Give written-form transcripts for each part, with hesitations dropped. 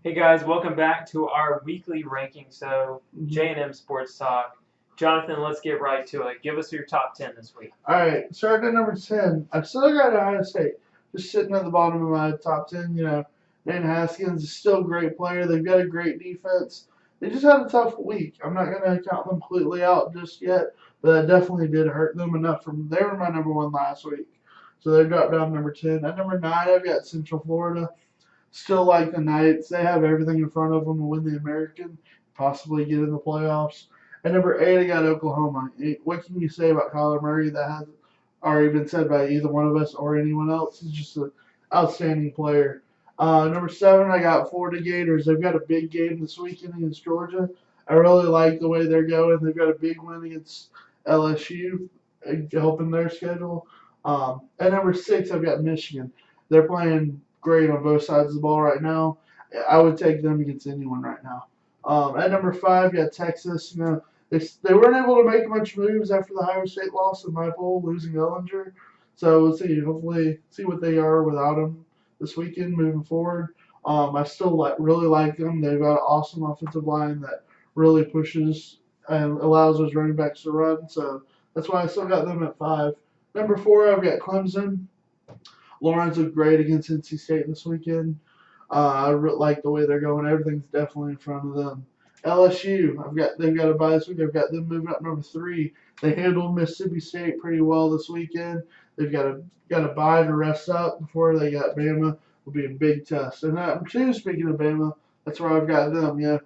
Hey guys, welcome back to our weekly ranking. So, J&M Sports Talk. Jonathan, let's get right to it. Give us your top 10 this week. All right, starting at number 10. I've still got Ohio State just sitting at the bottom of my top 10. Dan Haskins is still a great player. They've got a great defense. They just had a tough week. I'm not going to count them completely out just yet, but that definitely did hurt them enough. They were my number one last week, so they dropped down to number 10. At number 9, I've got Central Florida. Still like the Knights. They have everything in front of them to win the American, possibly get in the playoffs. At number 8, I got Oklahoma. What can you say about Kyler Murray that hasn't already been said by either one of us or anyone else? He's just an outstanding player. Number 7, I got Florida Gators. They've got a big game this weekend against Georgia. I really like the way they're going. They've got a big win against LSU, helping their schedule. At number 6, I've got Michigan. They're playing great on both sides of the ball right now. I would take them against anyone right now. At number 5, you got Texas. They weren't able to make much moves after the Ohio State loss in my poll, losing Ellinger. So we'll see. Hopefully, see what they are without him this weekend moving forward. I still really like them. They've got an awesome offensive line that really pushes and allows those running backs to run. So that's why I still got them at 5. Number 4, I've got Clemson. Lawrence looked great against NC State this weekend. I like the way they're going. Everything's definitely in front of them. LSU, they've got a bye this week. I've got them moving up number 3. They handled Mississippi State pretty well this weekend. They've got a bye to rest up before they got Bama. Will be a big test. And number 2, speaking of Bama, that's where I've got them.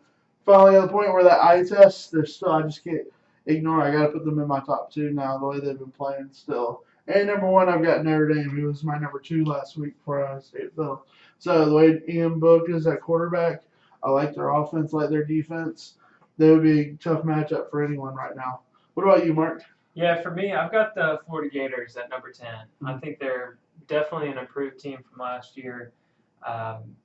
Finally at the point where that eye test, they're still. I just can't ignore. I got to put them in my top 2 now. The way they've been playing still. And number 1, I've got Notre Dame, who was my number 2 last week before Ohio State fell. So the way Ian Book is at quarterback, I like their offense, like their defense. They would be a tough matchup for anyone right now. What about you, Mark? Yeah, for me, I've got the Florida Gators at number 10. I think they're definitely an improved team from last year.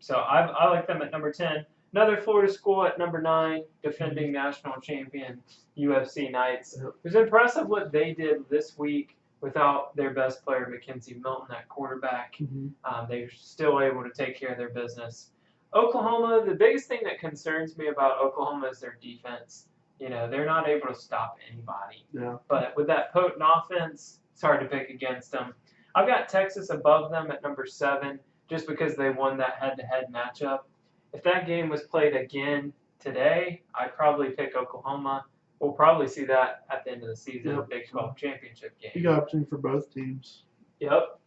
So I like them at number 10. Another Florida school at number 9, defending national champion UFC Knights. It was impressive what they did this week without their best player, Mackenzie Milton, at quarterback. They're still able to take care of their business. Oklahoma, the biggest thing that concerns me about Oklahoma is their defense. They're not able to stop anybody. Yeah. But with that potent offense, it's hard to pick against them. I've got Texas above them at number 7 just because they won that head-to-head matchup. If that game was played again today, I'd probably pick Oklahoma. We'll probably see that at the end of the season, the Big 12 championship game. You got opportunity for both teams. Yep.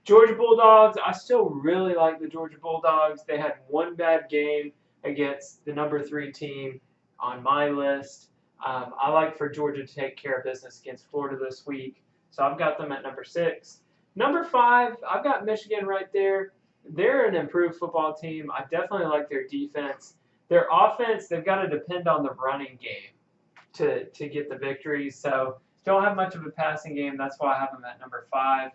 Georgia Bulldogs, I still really like the Georgia Bulldogs. They had one bad game against the number 3 team on my list. I like for Georgia to take care of business against Florida this week, so I've got them at number 6. Number 5, I've got Michigan right there. They're an improved football team. I definitely like their defense. Their offense, they've got to depend on the running game to get the victories, so don't have much of a passing game. That's why I have them at number 5.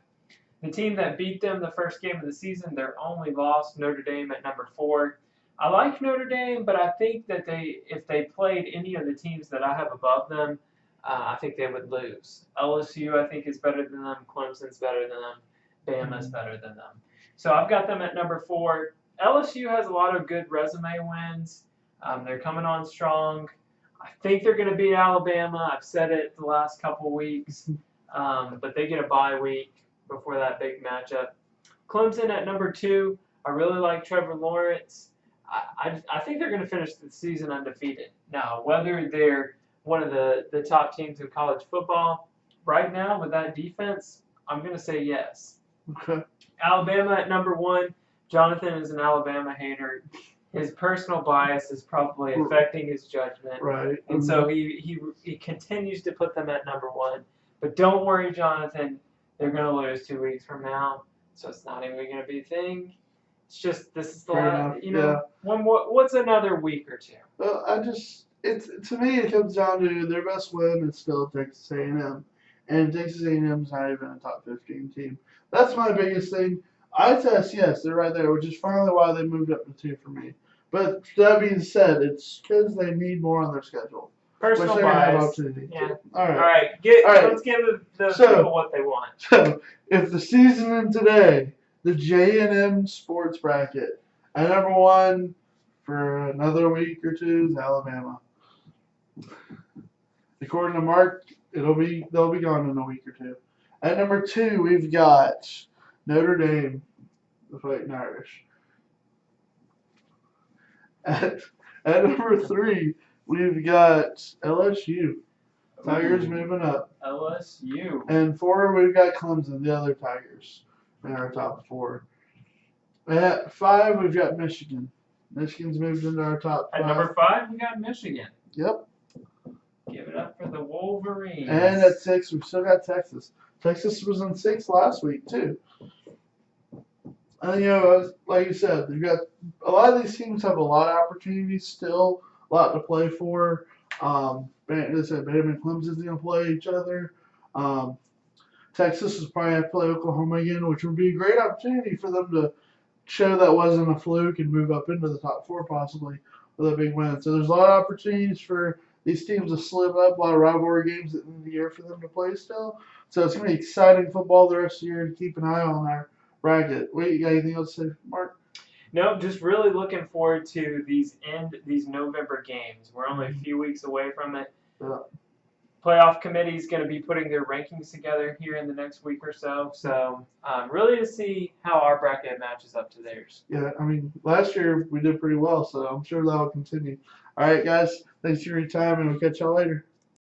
The team that beat them the first game of the season, their only loss, Notre Dame at number 4. I like Notre Dame, but I think that if they played any of the teams that I have above them, I think they would lose. LSU, I think, is better than them. Clemson's better than them. Bama's better than them. So I've got them at number 4. LSU has a lot of good resume wins. They're coming on strong. I think they're going to beat Alabama. I've said it the last couple weeks, but they get a bye week before that big matchup. Clemson at number 2. I really like Trevor Lawrence. I think they're going to finish the season undefeated. Now, whether they're one of the top teams in college football, right now with that defense, I'm going to say yes. Okay. Alabama at number 1. Jonathan is an Alabama hater. His personal bias is probably affecting his judgment. Right. And so he continues to put them at number 1. But don't worry, Jonathan. They're going to lose 2 weeks from now, so it's not even going to be a thing. It's just this is the last, what's another week or 2? Well, to me it comes down to their best win is still Texas A&M, and Texas A&M's not even a top 15 team. That's my biggest thing. Eye test, yes, they're right there, which is finally why they moved up to 2 for me. But that being said, it's because they need more on their schedule. Personal which bias. Yeah. All right. All right. Let's give the people what they want. So, if the season ended today, the J&M Sports Bracket, at number 1, for another week or two is Alabama. According to Mark, they'll be gone in a week or two. At number 2, we've got Notre Dame, the Fighting Irish. At number 3, we've got LSU. Tigers moving up. LSU. And 4, we've got Clemson, the other Tigers, in our top 4. At 5, we've got Michigan. Michigan's moved into our top 5. At number 5, we got Michigan. Yep. Give it up for the Wolverines. And at 6, we've still got Texas. Texas was in 6 last week, too. And, like you said, you've got a lot of these teams have a lot of opportunities still, a lot to play for. As I said, Bama and Clemson's going to play each other. Texas is probably have to play Oklahoma again, which would be a great opportunity for them to show that wasn't a fluke and move up into the top 4 possibly with a big win. So there's a lot of opportunities for these teams to slip up, a lot of rivalry games at the end of the year for them to play still. So it's going to be exciting football the rest of the year to keep an eye on our bracket. Wait, you got anything else to say, Mark? No, just really looking forward to these November games. We're only a few weeks away from it. Yeah. Playoff committee is going to be putting their rankings together here in the next week or so. So really to see how our bracket matches up to theirs. Yeah, I mean, last year we did pretty well, so I'm sure that will continue. All right, guys, thanks for your time, and we'll catch y'all later.